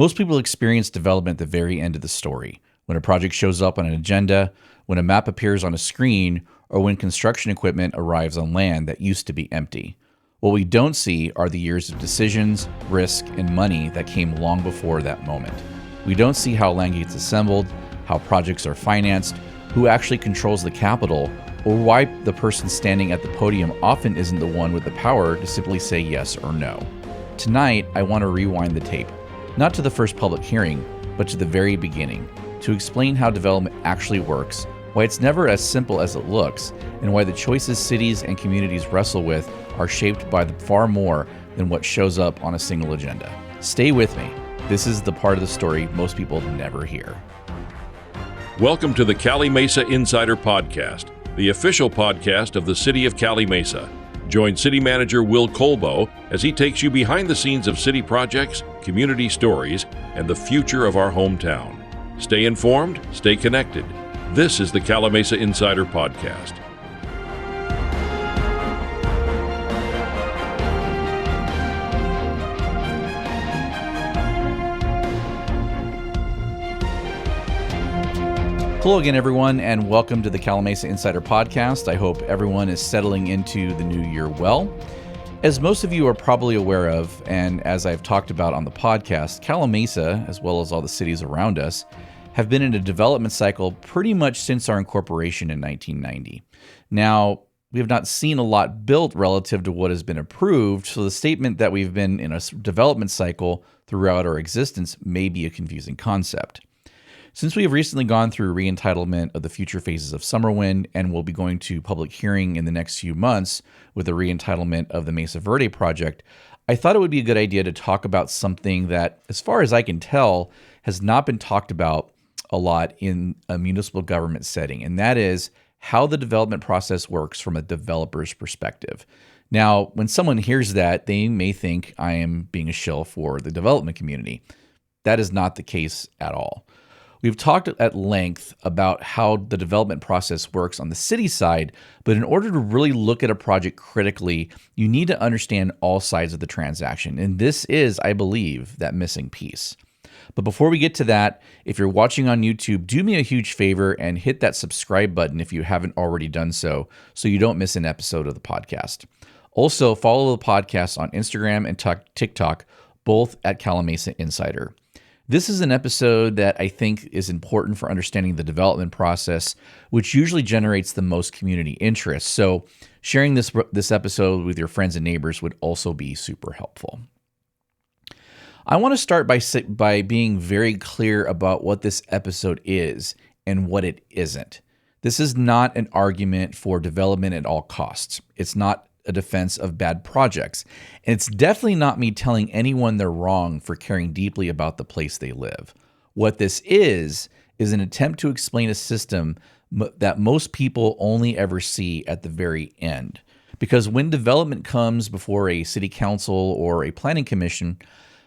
Most people experience development at the very end of the story, when a project shows up on an agenda, when a map appears on a screen, or when construction equipment arrives on land that used to be empty. What we don't see are the years of decisions, risk, and money that came long before that moment. We don't see how land gets assembled, how projects are financed, who actually controls the capital, or why the person standing at the podium often isn't the one with the power to simply say yes or no. Tonight, I want to rewind the tape, not to the first public hearing, but to the very beginning, to explain how development actually works, why it's never as simple as it looks, and why the choices cities and communities wrestle with are shaped by far more than what shows up on a single agenda. Stay with me. This is the part of the story most people never hear. Welcome to the Calimesa Insider Podcast, the official podcast of the City of Calimesa. Join City Manager Will Kolbow as he takes you behind the scenes of city projects, community stories, and the future of our hometown. Stay informed, stay connected. This is the Calimesa Insider Podcast. Hello again, everyone, and welcome to the Calimesa Insider Podcast. I hope everyone is settling into the new year well. As most of you are probably aware of, and as I've talked about on the podcast, Calimesa, as well as all the cities around us, have been in a development cycle pretty much since our incorporation in 1990. Now, we have not seen a lot built relative to what has been approved, so the statement that we've been in a development cycle throughout our existence may be a confusing concept. Since we have recently gone through re-entitlement of the future phases of Summerwind and will be going to public hearing in the next few months with the re-entitlement of the Mesa Verde project, I thought it would be a good idea to talk about something that, as far as I can tell, has not been talked about a lot in a municipal government setting, and that is how the development process works from a developer's perspective. Now, when someone hears that, they may think I am being a shill for the development community. That is not the case at all. We've talked at length about how the development process works on the city side, but in order to really look at a project critically, you need to understand all sides of the transaction. And this is, I believe, that missing piece. But before we get to that, if you're watching on YouTube, do me a huge favor and hit that subscribe button if you haven't already done so you don't miss an episode of the podcast. Also, follow the podcast on Instagram and TikTok, both at Calimesa Insider. This is an episode that I think is important for understanding the development process, which usually generates the most community interest. So sharing this episode with your friends and neighbors would also be super helpful. I want to start by being very clear about what this episode is and what it isn't. This is not an argument for development at all costs. It's not a defense of bad projects. And it's definitely not me telling anyone they're wrong for caring deeply about the place they live. What this is an attempt to explain a system that most people only ever see at the very end. Because when development comes before a city council or a planning commission,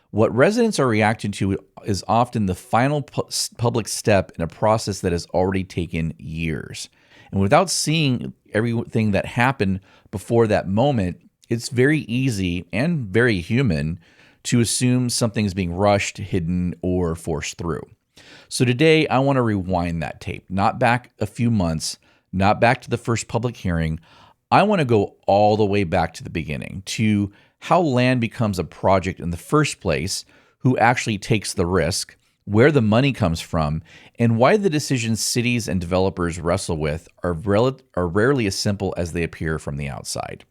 what residents are reacting to is often the final public step in a process that has already taken years. And without seeing everything that happened before that moment, it's very easy and very human to assume something's being rushed, hidden, or forced through. So today, I want to rewind that tape, not back a few months, not back to the first public hearing. I want to go all the way back to the beginning, to how land becomes a project in the first place, who actually takes the risk, where the money comes from, and why the decisions cities and developers wrestle with are rarely as simple as they appear from the outside.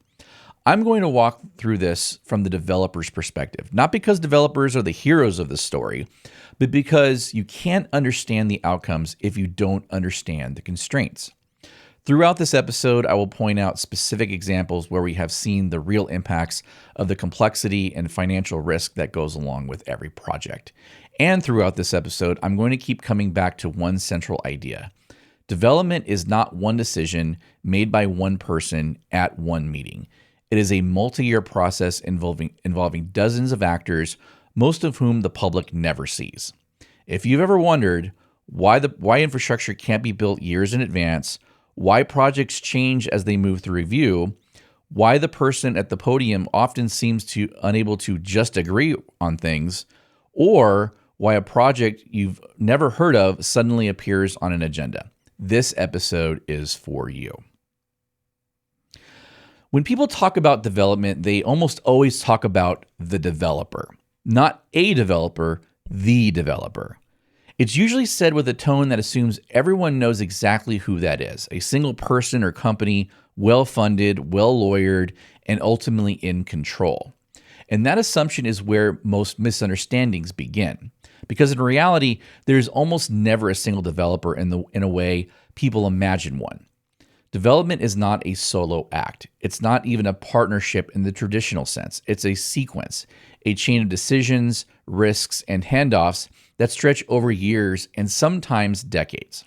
I'm going to walk through this from the developer's perspective, not because developers are the heroes of the story, but because you can't understand the outcomes if you don't understand the constraints. Throughout this episode, I will point out specific examples where we have seen the real impacts of the complexity and financial risk that goes along with every project. And throughout this episode, I'm going to keep coming back to one central idea. Development is not one decision made by one person at one meeting. It is a multi-year process involving dozens of actors, most of whom the public never sees. If you've ever wondered why infrastructure can't be built years in advance, why projects change as they move through review, why the person at the podium often seems unable to just agree on things, or why a project you've never heard of suddenly appears on an agenda. This episode is for you. When people talk about development, they almost always talk about the developer. Not a developer, the developer. It's usually said with a tone that assumes everyone knows exactly who that is, a single person or company, well-funded, well-lawyered, and ultimately in control. And that assumption is where most misunderstandings begin. Because in reality, there's almost never a single developer in a way people imagine one. Development is not a solo act. It's not even a partnership in the traditional sense. It's a sequence, a chain of decisions, risks, and handoffs that stretch over years and sometimes decades.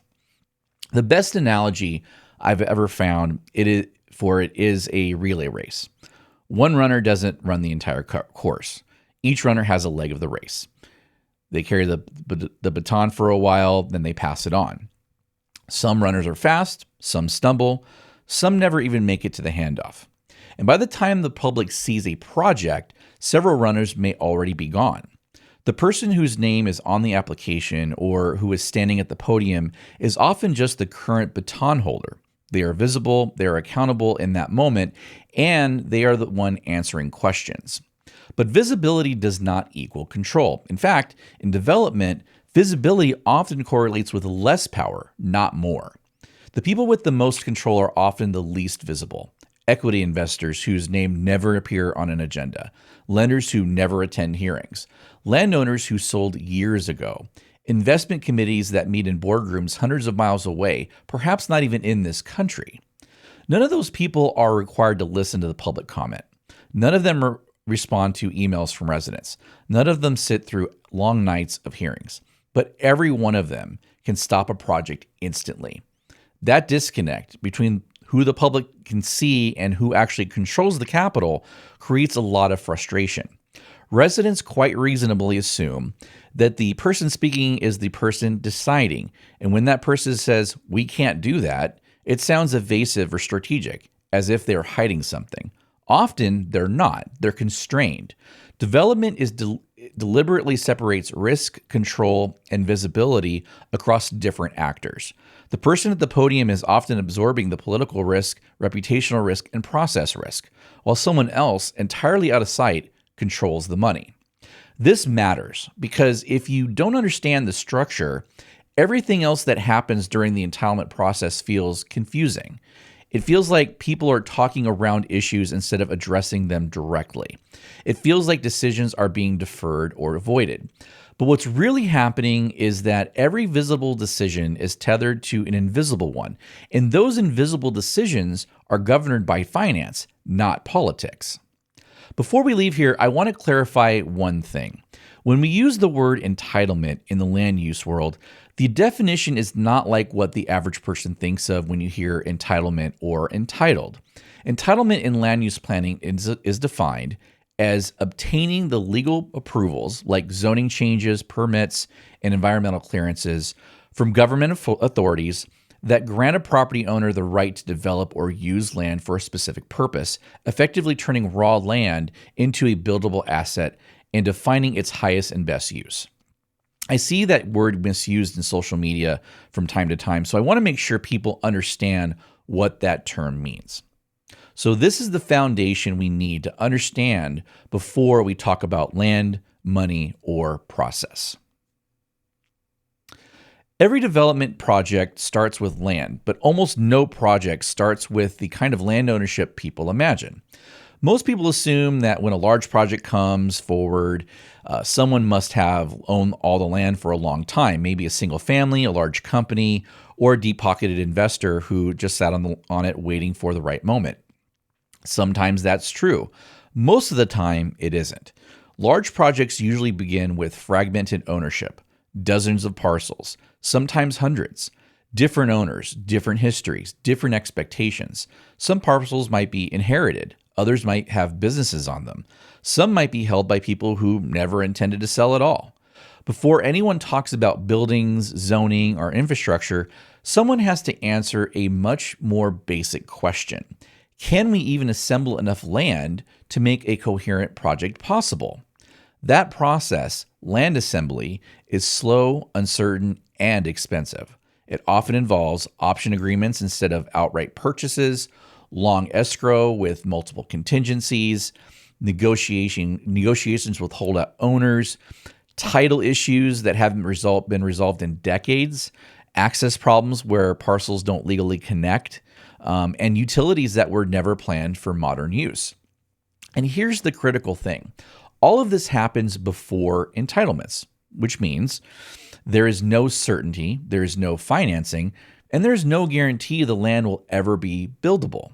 The best analogy I've ever found is a relay race. One runner doesn't run the entire course. Each runner has a leg of the race. They carry the baton for a while, then they pass it on. Some runners are fast, some stumble, some never even make it to the handoff. And by the time the public sees a project, several runners may already be gone. The person whose name is on the application or who is standing at the podium is often just the current baton holder. They are visible, they are accountable in that moment, and they are the one answering questions. But visibility does not equal control. In fact, in development, visibility often correlates with less power, not more. The people with the most control are often the least visible. Equity investors whose name never appear on an agenda, lenders who never attend hearings, landowners who sold years ago, investment committees that meet in boardrooms hundreds of miles away, perhaps not even in this country. None of those people are required to listen to the public comment. None of them respond to emails from residents. None of them sit through long nights of hearings. But every one of them can stop a project instantly. That disconnect between who the public can see and who actually controls the capital creates a lot of frustration. Residents quite reasonably assume that the person speaking is the person deciding. And when that person says, "We can't do that," it sounds evasive or strategic, as if they're hiding something. Often they're not. They're constrained. Development deliberately separates risk, control, and visibility across different actors. The person at the podium is often absorbing the political risk, reputational risk, and process risk, while someone else, entirely out of sight, controls the money. This matters because if you don't understand the structure, everything else that happens during the entitlement process feels confusing. It feels like people are talking around issues instead of addressing them directly. It feels like decisions are being deferred or avoided. But what's really happening is that every visible decision is tethered to an invisible one, and those invisible decisions are governed by finance, not politics. Before we leave here, I want to clarify one thing. When we use the word entitlement in the land use world, the definition is not like what the average person thinks of when you hear entitlement or entitled. Entitlement in land use planning is defined as obtaining the legal approvals like zoning changes, permits, and environmental clearances from government authorities that grant a property owner the right to develop or use land for a specific purpose, effectively turning raw land into a buildable asset and defining its highest and best use. I see that word misused in social media from time to time, so I want to make sure people understand what that term means. So this is the foundation we need to understand before we talk about land, money, or process. Every development project starts with land, but almost no project starts with the kind of land ownership people imagine. Most people assume that when a large project comes forward, someone must have owned all the land for a long time, maybe a single family, a large company, or a deep-pocketed investor who just sat on it waiting for the right moment. Sometimes that's true. Most of the time, it isn't. Large projects usually begin with fragmented ownership, dozens of parcels, sometimes hundreds, different owners, different histories, different expectations. Some parcels might be inherited. Others might have businesses on them. Some might be held by people who never intended to sell at all. Before anyone talks about buildings, zoning, or infrastructure, someone has to answer a much more basic question. Can we even assemble enough land to make a coherent project possible? That process, land assembly is slow, uncertain, and expensive. It often involves option agreements instead of outright purchases, long escrow with multiple contingencies, negotiations with holdout owners, title issues that haven't been resolved in decades, access problems where parcels don't legally connect, and utilities that were never planned for modern use. And here's the critical thing. All of this happens before entitlements, which means there is no certainty, there is no financing, and there's no guarantee the land will ever be buildable.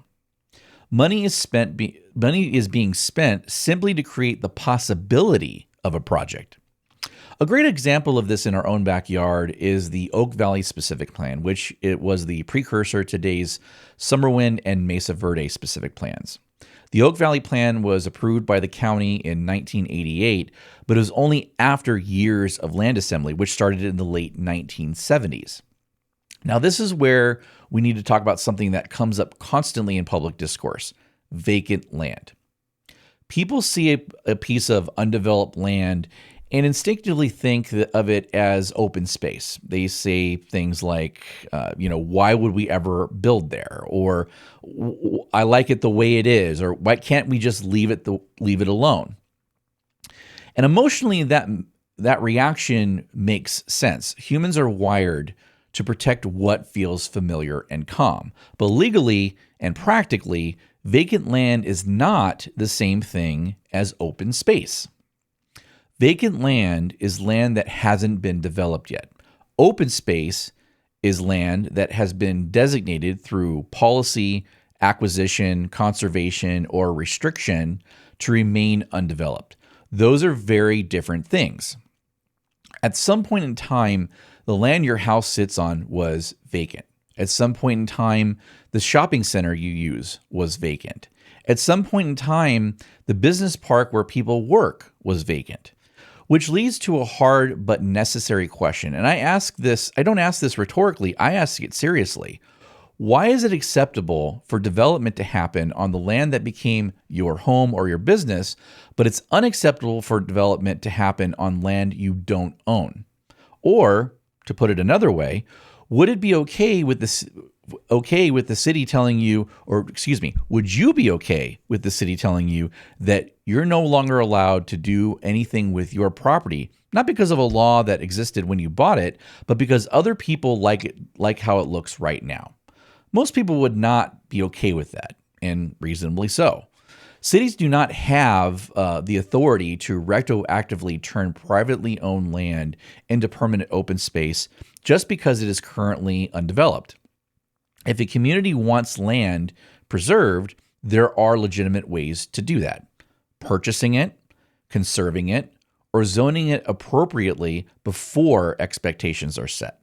Money is being spent simply to create the possibility of a project. A great example of this in our own backyard is the Oak Valley Specific Plan, which it was the precursor to today's Summerwind and Mesa Verde Specific Plans. The Oak Valley Plan was approved by the county in 1988, but it was only after years of land assembly, which started in the late 1970s. Now, this is where we need to talk about something that comes up constantly in public discourse: vacant land. People see a piece of undeveloped land and instinctively think of it as open space. They say things like, why would we ever build there? Or I like it the way it is. Or why can't we just leave it alone? And emotionally, that reaction makes sense. Humans are wired to protect what feels familiar and calm. But legally and practically, vacant land is not the same thing as open space. Vacant land is land that hasn't been developed yet. Open space is land that has been designated through policy, acquisition, conservation, or restriction to remain undeveloped. Those are very different things. At some point in time, the land your house sits on was vacant. At some point in time, the shopping center you use was vacant. At some point in time, the business park where people work was vacant. Which leads to a hard but necessary question. And I don't ask this rhetorically, I ask it seriously. Why is it acceptable for development to happen on the land that became your home or your business, but it's unacceptable for development to happen on land you don't own? Or, to put it another way, would it be okay with the city telling you, would you be okay with the city telling you that you're no longer allowed to do anything with your property, not because of a law that existed when you bought it, but because other people like how it looks right now? Most people would not be okay with that, and reasonably so. Cities do not have the authority to retroactively turn privately owned land into permanent open space just because it is currently undeveloped. If a community wants land preserved, there are legitimate ways to do that: purchasing it, conserving it, or zoning it appropriately before expectations are set.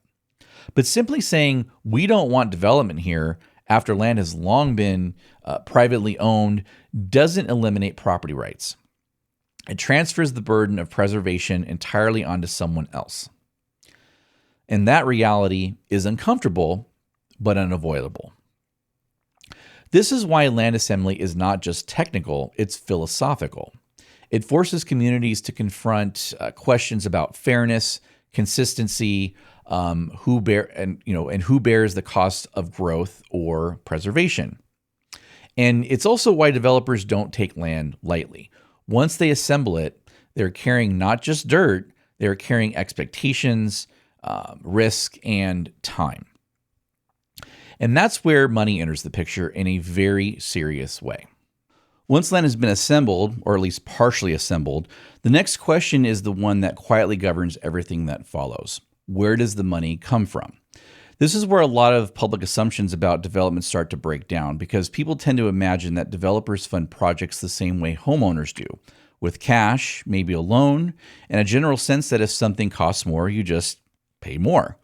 But simply saying we don't want development here after land has long been privately owned doesn't eliminate property rights. It transfers the burden of preservation entirely onto someone else. And that reality is uncomfortable, but unavoidable. This is why land assembly is not just technical, it's philosophical. It forces communities to confront questions about fairness, consistency, who bears the cost of growth or preservation. And it's also why developers don't take land lightly. Once they assemble it, they're carrying not just dirt, they're carrying expectations, risk, and time. And that's where money enters the picture in a very serious way. Once land has been assembled, or at least partially assembled, the next question is the one that quietly governs everything that follows. Where does the money come from? This is where a lot of public assumptions about development start to break down, because people tend to imagine that developers fund projects the same way homeowners do, with cash, maybe a loan, and a general sense that if something costs more, you just pay more.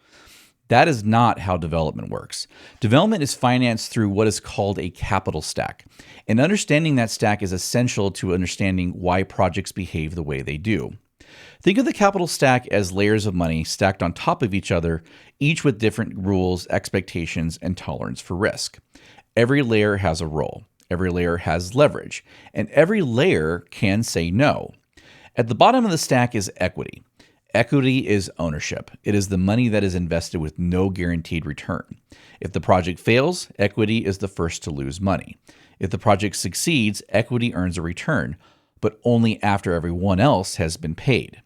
That is not how development works. Development is financed through what is called a capital stack. And understanding that stack is essential to understanding why projects behave the way they do. Think of the capital stack as layers of money stacked on top of each other, each with different rules, expectations, and tolerance for risk. Every layer has a role. Every layer has leverage. And every layer can say no. At the bottom of the stack is equity. Equity is ownership. It is the money that is invested with no guaranteed return. If the project fails, equity is the first to lose money. If the project succeeds, equity earns a return, but only after everyone else has been paid.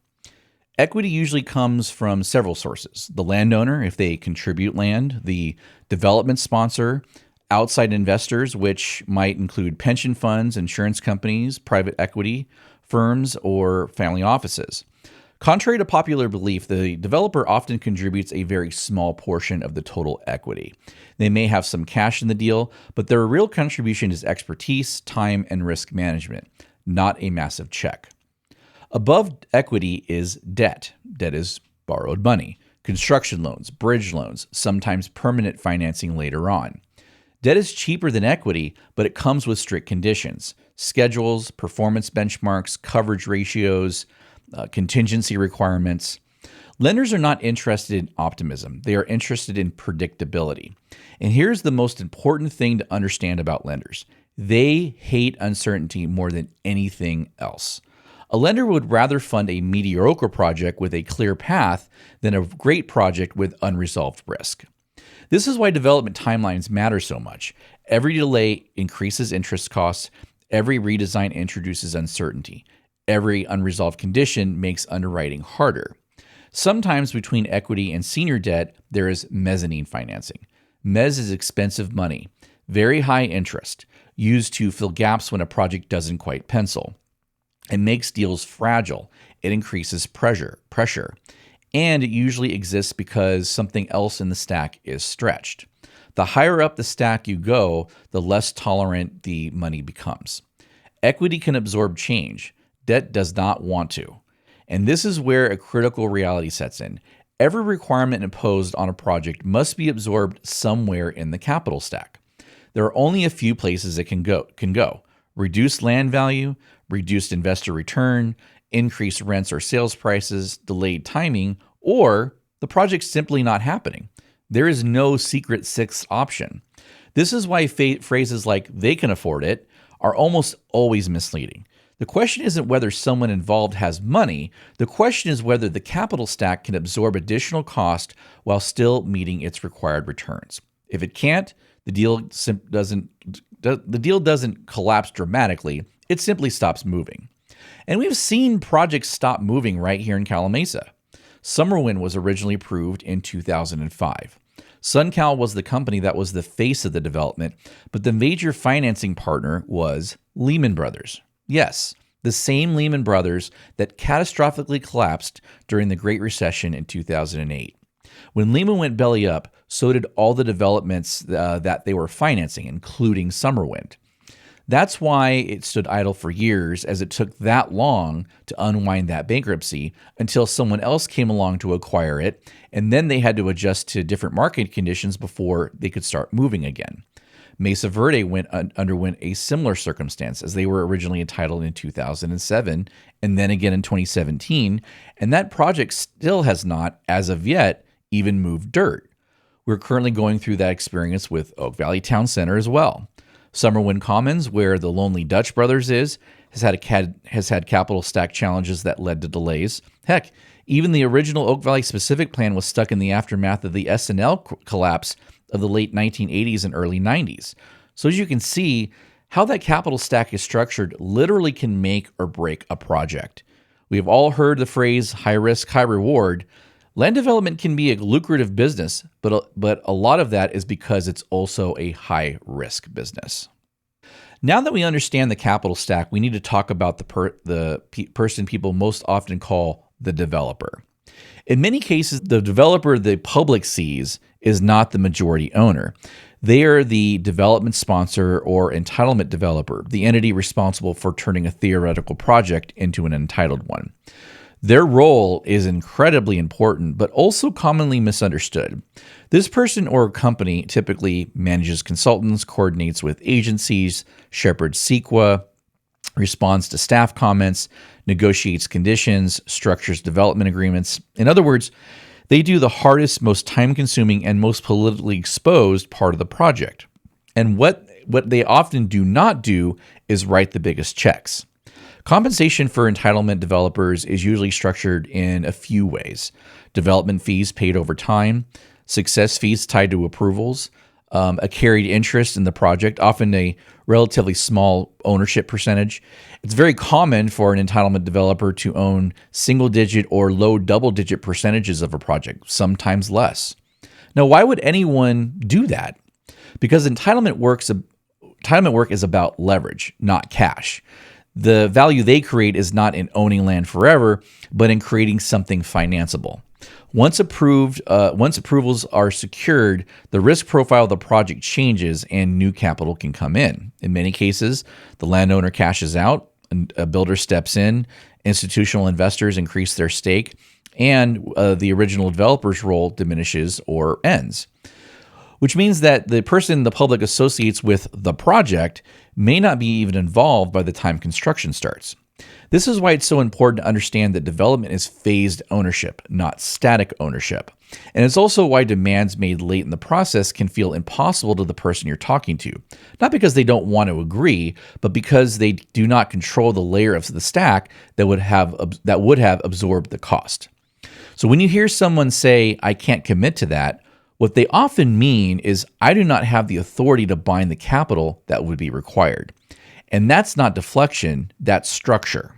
Equity usually comes from several sources. The landowner, if they contribute land, the development sponsor, outside investors, which might include pension funds, insurance companies, private equity firms, or family offices. Contrary to popular belief, the developer often contributes a very small portion of the total equity. They may have some cash in the deal, but their real contribution is expertise, time, and risk management, not a massive check. Above equity is debt. Debt is borrowed money, construction loans, bridge loans, sometimes permanent financing later on. Debt is cheaper than equity, but it comes with strict conditions, schedules, performance benchmarks, coverage ratios, contingency requirements. Lenders are not interested in optimism. They are interested in predictability. And here's the most important thing to understand about lenders. They hate uncertainty more than anything else. A lender would rather fund a mediocre project with a clear path than a great project with unresolved risk. This is why development timelines matter so much. Every delay increases interest costs. Every redesign introduces uncertainty. Every unresolved condition makes underwriting harder. Sometimes between equity and senior debt, there is mezzanine financing. Mezz is expensive money, very high interest, used to fill gaps when a project doesn't quite pencil. It makes deals fragile. It increases pressure, and it usually exists because something else in the stack is stretched. The higher up the stack you go, the less tolerant the money becomes. Equity can absorb change. Debt does not want to. And this is where a critical reality sets in. Every requirement imposed on a project must be absorbed somewhere in the capital stack. There are only a few places it can go. Reduced land value, reduced investor return, increased rents or sales prices, delayed timing, or the project's simply not happening. There is no secret sixth option. This is why phrases like "they can afford it" are almost always misleading. The question isn't whether someone involved has money. The question is whether the capital stack can absorb additional cost while still meeting its required returns. If it can't, the deal doesn't collapse dramatically. It simply stops moving. And we've seen projects stop moving right here in Calimesa. Summerwind was originally approved in 2005. SunCal was the company that was the face of the development, but the major financing partner was Lehman Brothers. Yes, the same Lehman Brothers that catastrophically collapsed during the Great Recession in 2008. When Lehman went belly up, so did all the developments that they were financing, including Summerwind. That's why it stood idle for years, as it took that long to unwind that bankruptcy until someone else came along to acquire it, and then they had to adjust to different market conditions before they could start moving again. Mesa Verde underwent a similar circumstance, as they were originally entitled in 2007 and then again in 2017, and that project still has not, as of yet, even moved dirt. We're currently going through that experience with Oak Valley Town Center as well. Summerwind Commons, where the Lonely Dutch Brothers has had capital stack challenges that led to delays. Heck, even the original Oak Valley specific plan was stuck in the aftermath of the SNL collapse of the late 1980s and early 90s. So as you can see, how that capital stack is structured literally can make or break a project. We have all heard the phrase high risk, high reward. Land development can be a lucrative business, but a lot of that is because it's also a high risk business. Now that we understand the capital stack, we need to talk about the person people most often call the developer. In many cases, the developer the public sees is not the majority owner. They are the development sponsor or entitlement developer, the entity responsible for turning a theoretical project into an entitled one. Their role is incredibly important, but also commonly misunderstood. This person or company typically manages consultants, coordinates with agencies, shepherds CEQA, responds to staff comments, negotiates conditions, structures development agreements. In other words, they do the hardest, most time-consuming, and most politically exposed part of the project. And what they often do not do is write the biggest checks. Compensation for entitlement developers is usually structured in a few ways: development fees paid over time, success fees tied to approvals, a carried interest in the project, often a relatively small ownership percentage. It's very common for an entitlement developer to own single-digit or low double-digit percentages of a project, sometimes less. Now, why would anyone do that? Because entitlement work is about leverage, not cash. The value they create is not in owning land forever, but in creating something financeable. Once approvals are secured, the risk profile of the project changes and new capital can come in. In many cases, the landowner cashes out, a builder steps in, institutional investors increase their stake, and the original developer's role diminishes or ends. Which means that the person the public associates with the project may not be even involved by the time construction starts. This is why it's so important to understand that development is phased ownership, not static ownership. And it's also why demands made late in the process can feel impossible to the person you're talking to. Not because they don't want to agree, but because they do not control the layer of the stack that would have absorbed the cost. So when you hear someone say, "I can't commit to that," what they often mean is, "I do not have the authority to bind the capital that would be required." And that's not deflection, that's structure.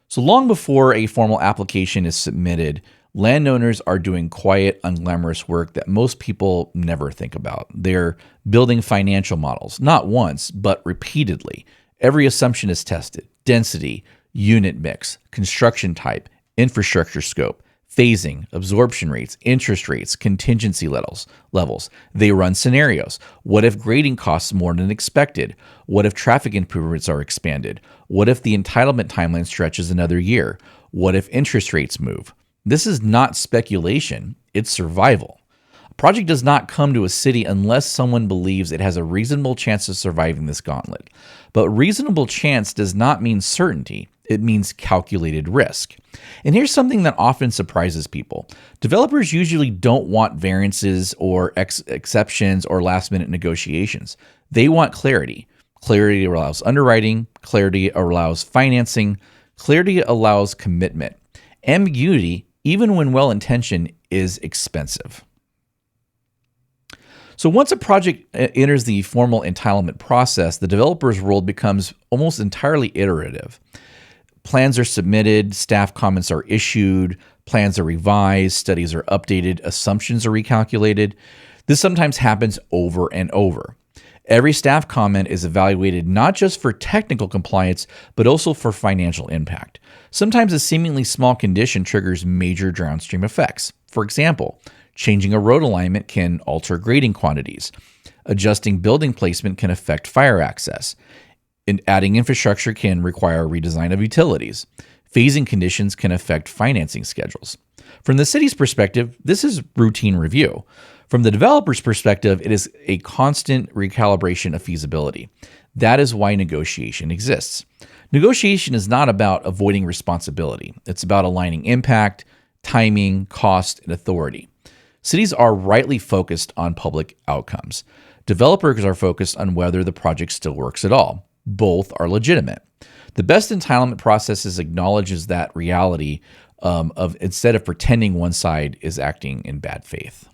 So long before a formal application is submitted, landowners are doing quiet, unglamorous work that most people never think about. They're building financial models, not once, but repeatedly. Every assumption is tested: density, unit mix, construction type, infrastructure scope, phasing, absorption rates, interest rates, contingency levels. They run scenarios. What if grading costs more than expected? What if traffic improvements are expanded? What if the entitlement timeline stretches another year? What if interest rates move? This is not speculation, it's survival. A project does not come to a city unless someone believes it has a reasonable chance of surviving this gauntlet. But reasonable chance does not mean certainty. It means calculated risk. And here's something that often surprises people. Developers usually don't want variances or exceptions or last-minute negotiations. They want clarity. Clarity allows underwriting. Clarity allows financing. Clarity allows commitment. Ambiguity, even when well-intentioned, is expensive. So once a project enters the formal entitlement process, the developer's role becomes almost entirely iterative. Plans are submitted, staff comments are issued, plans are revised, studies are updated, assumptions are recalculated. This sometimes happens over and over. Every staff comment is evaluated not just for technical compliance, but also for financial impact. Sometimes a seemingly small condition triggers major downstream effects. For example, changing a road alignment can alter grading quantities. Adjusting building placement can affect fire access. And adding infrastructure can require a redesign of utilities. Phasing conditions can affect financing schedules. From the city's perspective, this is routine review. From the developer's perspective, it is a constant recalibration of feasibility. That is why negotiation exists. Negotiation is not about avoiding responsibility. It's about aligning impact, timing, cost, and authority. Cities are rightly focused on public outcomes. Developers are focused on whether the project still works at all. Both are legitimate. The best entitlement processes acknowledges that reality of instead of pretending one side is acting in bad faith.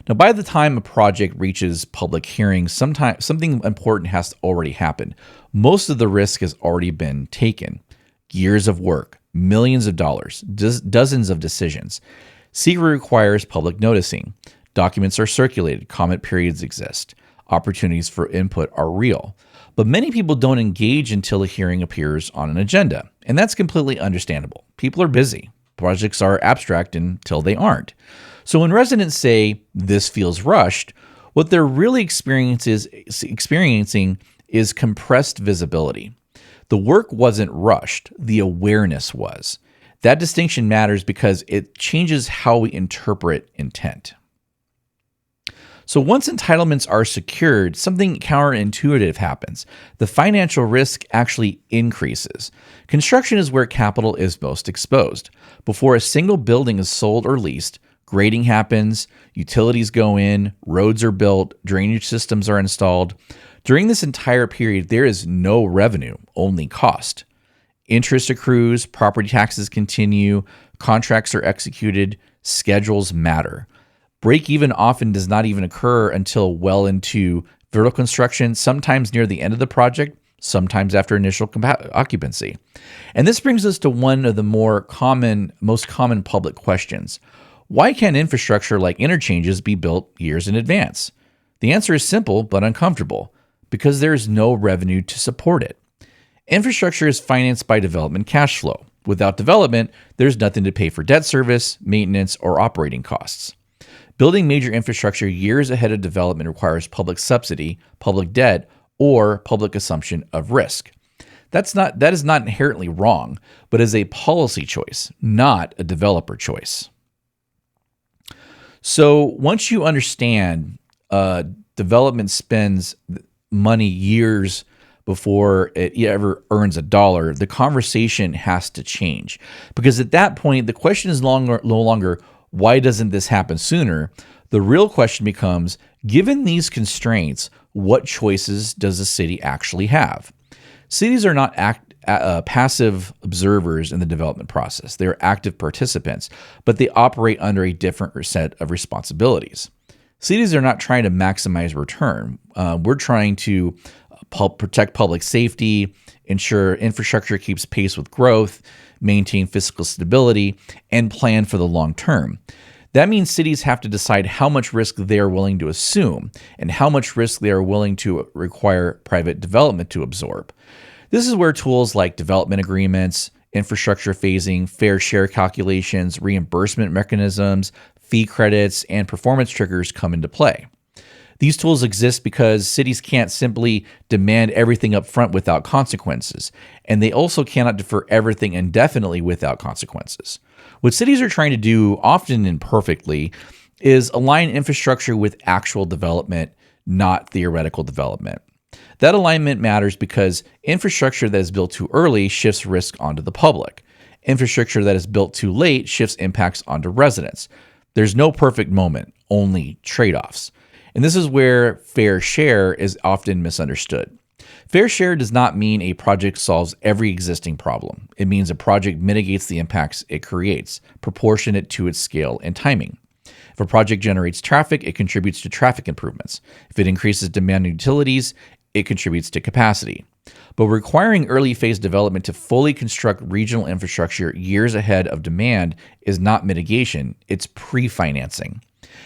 Now, by the time a project reaches public hearing, something important has already happened. Most of the risk has already been taken. Years of work, millions of dollars, dozens of decisions. SECRET requires public noticing. Documents are circulated. Comment periods exist. Opportunities for input are real. But many people don't engage until a hearing appears on an agenda. And that's completely understandable. People are busy. Projects are abstract until they aren't. So when residents say, "This feels rushed," what they're really experiencing is compressed visibility. The work wasn't rushed. The awareness was. That distinction matters because it changes how we interpret intent. So once entitlements are secured, something counterintuitive happens. The financial risk actually increases. Construction is where capital is most exposed. Before a single building is sold or leased, grading happens, utilities go in, roads are built, drainage systems are installed. During this entire period, there is no revenue, only cost. Interest accrues, property taxes continue, contracts are executed, schedules matter. Break even often does not even occur until well into vertical construction, sometimes near the end of the project, sometimes after initial occupancy. And this brings us to one of the most common public questions. Why can't infrastructure like interchanges be built years in advance? The answer is simple but uncomfortable, because there is no revenue to support it. Infrastructure is financed by development cash flow. Without development, there's nothing to pay for debt service, maintenance, or operating costs. Building major infrastructure years ahead of development requires public subsidy, public debt, or public assumption of risk. That is not inherently wrong, but is a policy choice, not a developer choice. So once you understand development spends money years before it ever earns a dollar, the conversation has to change. Because at that point, the question is no longer, why doesn't this happen sooner? The real question becomes, given these constraints, what choices does the city actually have? Cities are not passive observers in the development process. They're active participants, but they operate under a different set of responsibilities. Cities are not trying to maximize return. We're trying to protect public safety, ensure infrastructure keeps pace with growth, maintain fiscal stability, and plan for the long term. That means cities have to decide how much risk they are willing to assume and how much risk they are willing to require private development to absorb. This is where tools like development agreements, infrastructure phasing, fair share calculations, reimbursement mechanisms, fee credits, and performance triggers come into play. These tools exist because cities can't simply demand everything up front without consequences, and they also cannot defer everything indefinitely without consequences. What cities are trying to do, often imperfectly, is align infrastructure with actual development, not theoretical development. That alignment matters because infrastructure that is built too early shifts risk onto the public. Infrastructure that is built too late shifts impacts onto residents. There's no perfect moment, only trade-offs. And this is where fair share is often misunderstood. Fair share does not mean a project solves every existing problem. It means a project mitigates the impacts it creates, proportionate to its scale and timing. If a project generates traffic, it contributes to traffic improvements. If it increases demand on utilities, it contributes to capacity. But requiring early phase development to fully construct regional infrastructure years ahead of demand is not mitigation, it's pre-financing.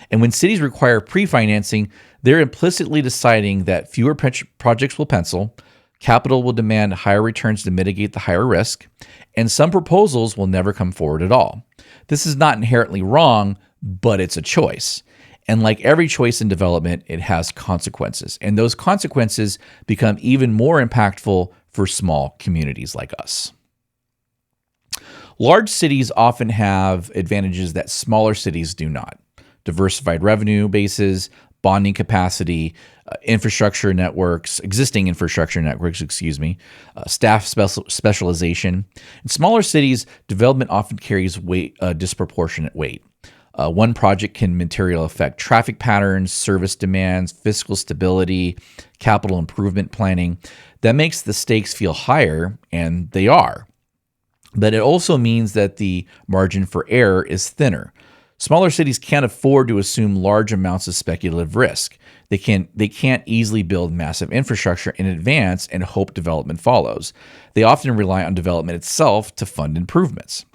And when cities require pre-financing, they're implicitly deciding that fewer projects will pencil, capital will demand higher returns to mitigate the higher risk, and some proposals will never come forward at all. This is not inherently wrong, but it's a choice. And like every choice in development, it has consequences. And those consequences become even more impactful for small communities like us. Large cities often have advantages that smaller cities do not. Diversified revenue bases, bonding capacity, existing infrastructure networks, staff specialization. In smaller cities, development often carries disproportionate weight. One project can materially affect traffic patterns, service demands, fiscal stability, capital improvement planning. That makes the stakes feel higher, and they are. But it also means that the margin for error is thinner. Smaller cities can't afford to assume large amounts of speculative risk. They can't easily build massive infrastructure in advance and hope development follows. They often rely on development itself to fund improvements.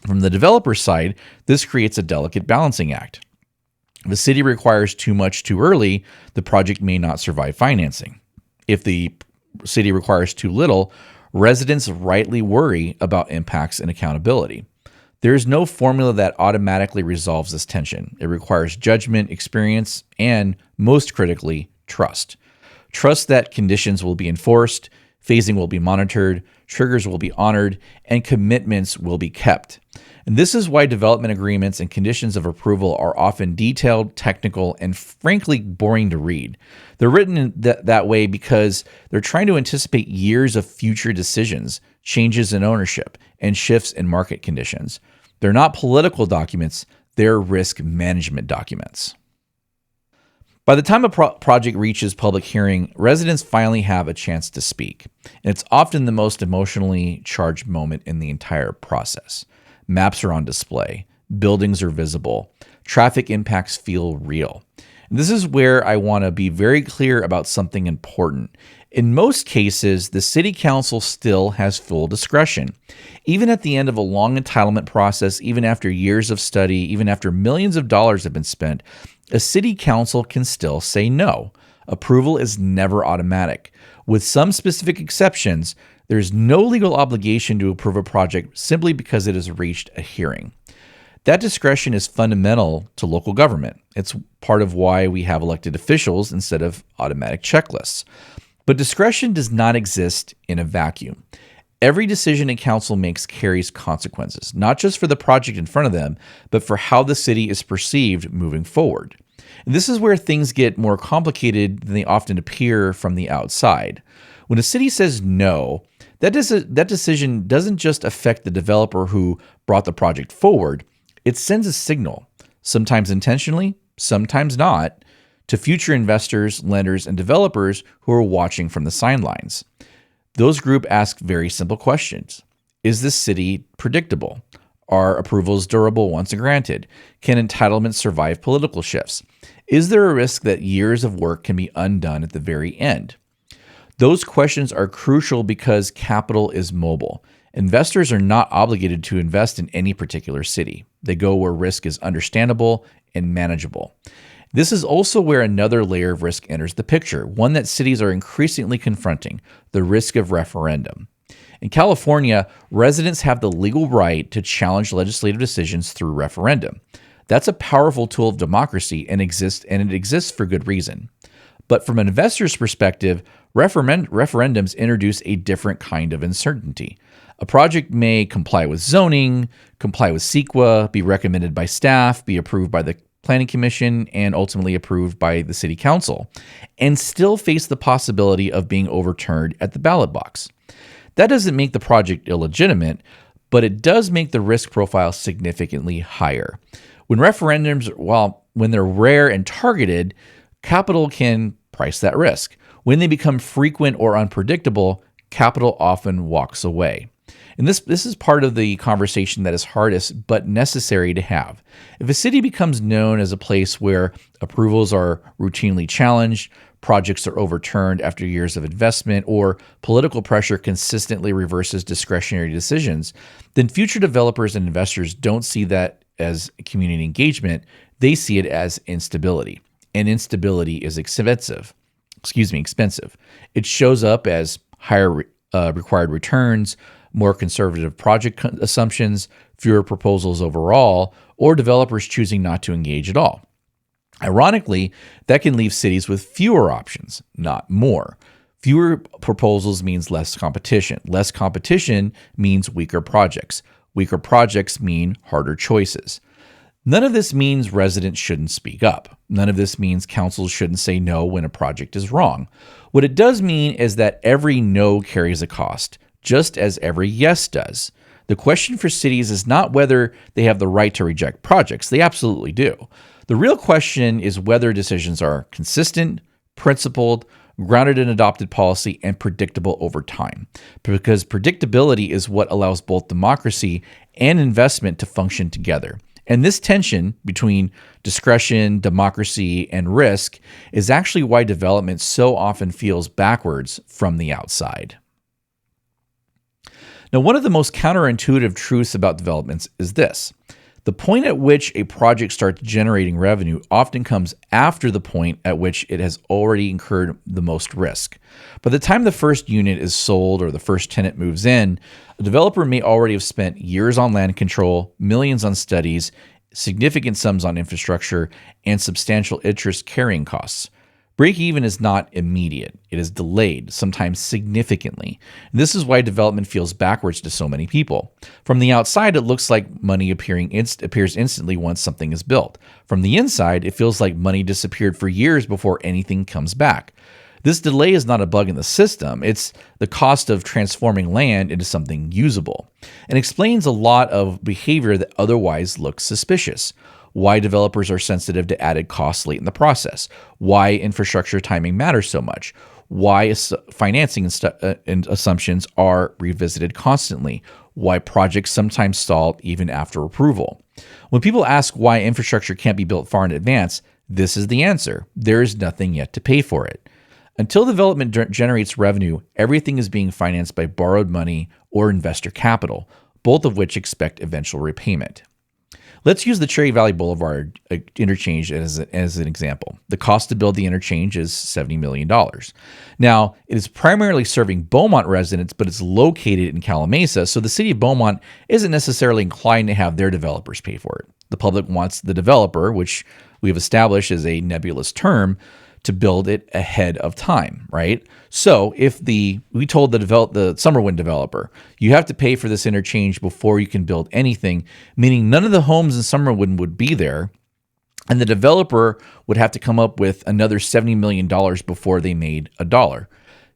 From the developer side, this creates a delicate balancing act. If the city requires too much too early, the project may not survive financing. If the city requires too little, residents rightly worry about impacts and accountability. There is no formula that automatically resolves this tension. It requires judgment, experience, and, most critically, trust. Trust that conditions will be enforced, phasing will be monitored, triggers will be honored, and commitments will be kept. And this is why development agreements and conditions of approval are often detailed, technical, and frankly boring to read. They're written that way because they're trying to anticipate years of future decisions, changes in ownership, and shifts in market conditions. They're not political documents, they're risk management documents. By the time a project reaches public hearing, residents finally have a chance to speak. And it's often the most emotionally charged moment in the entire process. Maps are on display, buildings are visible, traffic impacts feel real. And this is where I want to be very clear about something important. In most cases, the city council still has full discretion. Even at the end of a long entitlement process, even after years of study, even after millions of dollars have been spent, a city council can still say no. Approval is never automatic. With some specific exceptions, there's no legal obligation to approve a project simply because it has reached a hearing. That discretion is fundamental to local government. It's part of why we have elected officials instead of automatic checklists. But discretion does not exist in a vacuum. Every decision a council makes carries consequences, not just for the project in front of them, but for how the city is perceived moving forward. And this is where things get more complicated than they often appear from the outside. When a city says no, that decision doesn't just affect the developer who brought the project forward, it sends a signal, sometimes intentionally, sometimes not, to future investors, lenders, and developers who are watching from the sidelines. Those groups ask very simple questions. Is this city predictable? Are approvals durable once granted? Can entitlements survive political shifts? Is there a risk that years of work can be undone at the very end? Those questions are crucial because capital is mobile. Investors are not obligated to invest in any particular city. They go where risk is understandable and manageable. This is also where another layer of risk enters the picture, one that cities are increasingly confronting, the risk of referendum. In California, residents have the legal right to challenge legislative decisions through referendum. That's a powerful tool of democracy and it exists for good reason. But from an investor's perspective, referendums introduce a different kind of uncertainty. A project may comply with zoning, comply with CEQA, be recommended by staff, be approved by the Planning Commission, and ultimately approved by the City Council, and still face the possibility of being overturned at the ballot box. That doesn't make the project illegitimate, but it does make the risk profile significantly higher. When referendums, when they're rare and targeted, capital can price that risk. When they become frequent or unpredictable, capital often walks away. And this is part of the conversation that is hardest but necessary to have. If a city becomes known as a place where approvals are routinely challenged, projects are overturned after years of investment, or political pressure consistently reverses discretionary decisions, then future developers and investors don't see that as community engagement. They see it as instability. And instability is expensive. It shows up as higher required returns, more conservative project assumptions, fewer proposals overall, or developers choosing not to engage at all. Ironically, that can leave cities with fewer options, not more. Fewer proposals means less competition. Less competition means weaker projects. Weaker projects mean harder choices. None of this means residents shouldn't speak up. None of this means councils shouldn't say no when a project is wrong. What it does mean is that every no carries a cost, just as every yes does. The question for cities is not whether they have the right to reject projects. They absolutely do. The real question is whether decisions are consistent, principled, grounded in adopted policy, and predictable over time. Because predictability is what allows both democracy and investment to function together. And this tension between discretion, democracy, and risk is actually why development so often feels backwards from the outside. Now, one of the most counterintuitive truths about developments is this. The point at which a project starts generating revenue often comes after the point at which it has already incurred the most risk. By the time the first unit is sold or the first tenant moves in, a developer may already have spent years on land control, millions on studies, significant sums on infrastructure, and substantial interest carrying costs. Break-even is not immediate. It is delayed, sometimes significantly. This is why development feels backwards to so many people. From the outside, it looks like money appears instantly once something is built. From the inside, it feels like money disappeared for years before anything comes back. This delay is not a bug in the system. It's the cost of transforming land into something usable, and explains a lot of behavior that otherwise looks suspicious. why developers are sensitive to added costs late in the process, why infrastructure timing matters so much, why financing and assumptions are revisited constantly, why projects sometimes stall even after approval. When people ask why infrastructure can't be built far in advance, this is the answer. There is nothing yet to pay for it. Until development generates revenue, everything is being financed by borrowed money or investor capital, both of which expect eventual repayment. Let's use the Cherry Valley Boulevard interchange as an example. The cost to build the interchange is $70 million. Now, it is primarily serving Beaumont residents, but it's located in Calimesa, so the city of Beaumont isn't necessarily inclined to have their developers pay for it. The public wants the developer, which we've established as a nebulous term, to build it ahead of time, right? So if we told the Summerwind developer, you have to pay for this interchange before you can build anything, meaning none of the homes in Summerwind would be there, and the developer would have to come up with another $70 million before they made a dollar.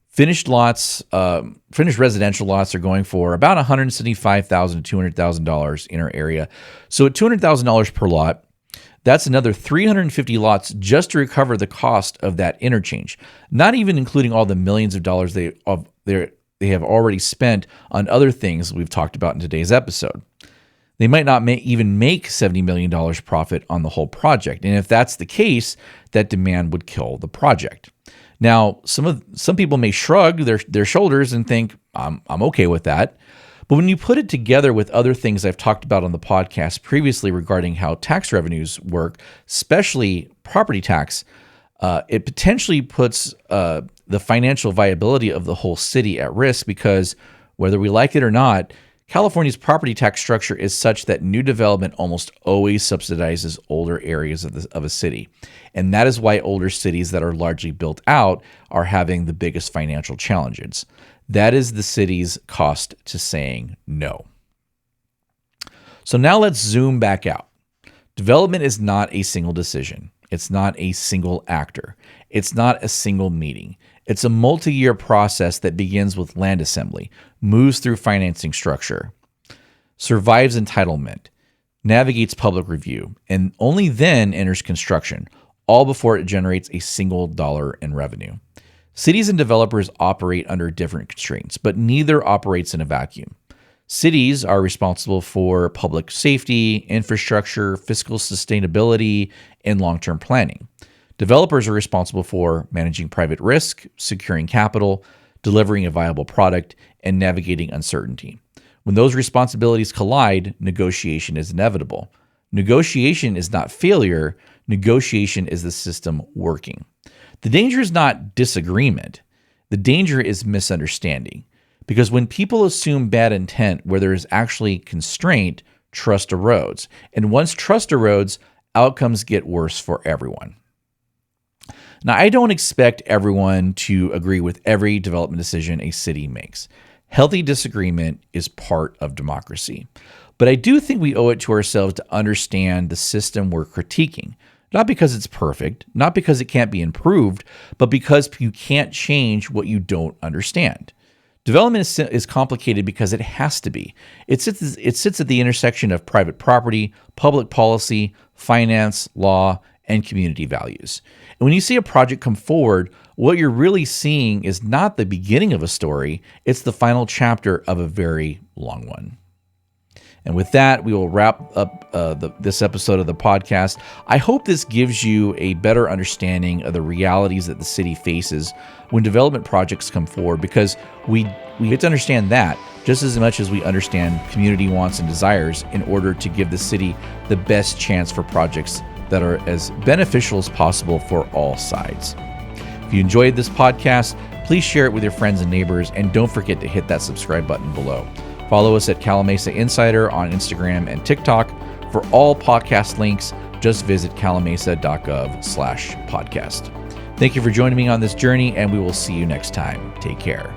Finished residential lots are going for about $175,000 to $200,000 in our area. So at $200,000 per lot, that's another 350 lots just to recover the cost of that interchange, not even including all the millions of dollars they have already spent on other things we've talked about in today's episode. They might not even make $70 million profit on the whole project. And if that's the case, that demand would kill the project. Now, some people may shrug their shoulders and think, I'm okay with that. But when you put it together with other things I've talked about on the podcast previously regarding how tax revenues work, especially property tax, it potentially puts the financial viability of the whole city at risk because whether we like it or not, California's property tax structure is such that new development almost always subsidizes older areas of a city. And that is why older cities that are largely built out are having the biggest financial challenges. That is the city's cost to saying no. So now let's zoom back out. Development is not a single decision. It's not a single actor. It's not a single meeting. It's a multi-year process that begins with land assembly, moves through financing structure, survives entitlement, navigates public review, and only then enters construction, all before it generates a single dollar in revenue. Cities and developers operate under different constraints, but neither operates in a vacuum. Cities are responsible for public safety, infrastructure, fiscal sustainability, and long-term planning. Developers are responsible for managing private risk, securing capital, delivering a viable product, and navigating uncertainty. When those responsibilities collide, negotiation is inevitable. Negotiation is not failure. Negotiation is the system working. The danger is not disagreement. The danger is misunderstanding. Because when people assume bad intent where there is actually constraint, trust erodes. And once trust erodes, outcomes get worse for everyone. Now, I don't expect everyone to agree with every development decision a city makes. Healthy disagreement is part of democracy. But I do think we owe it to ourselves to understand the system we're critiquing. Not because it's perfect, not because it can't be improved, but because you can't change what you don't understand. Development is complicated because it has to be. It sits at the intersection of private property, public policy, finance, law, and community values. And when you see a project come forward, what you're really seeing is not the beginning of a story, it's the final chapter of a very long one. And with that, we will wrap up this episode of the podcast. I hope this gives you a better understanding of the realities that the city faces when development projects come forward, because we get to understand that just as much as we understand community wants and desires in order to give the city the best chance for projects that are as beneficial as possible for all sides. If you enjoyed this podcast, please share it with your friends and neighbors, and don't forget to hit that subscribe button below. Follow us at Calimesa Insider on Instagram and TikTok. For all podcast links, just visit calimesa.gov/podcast. Thank you for joining me on this journey, and we will see you next time. Take care.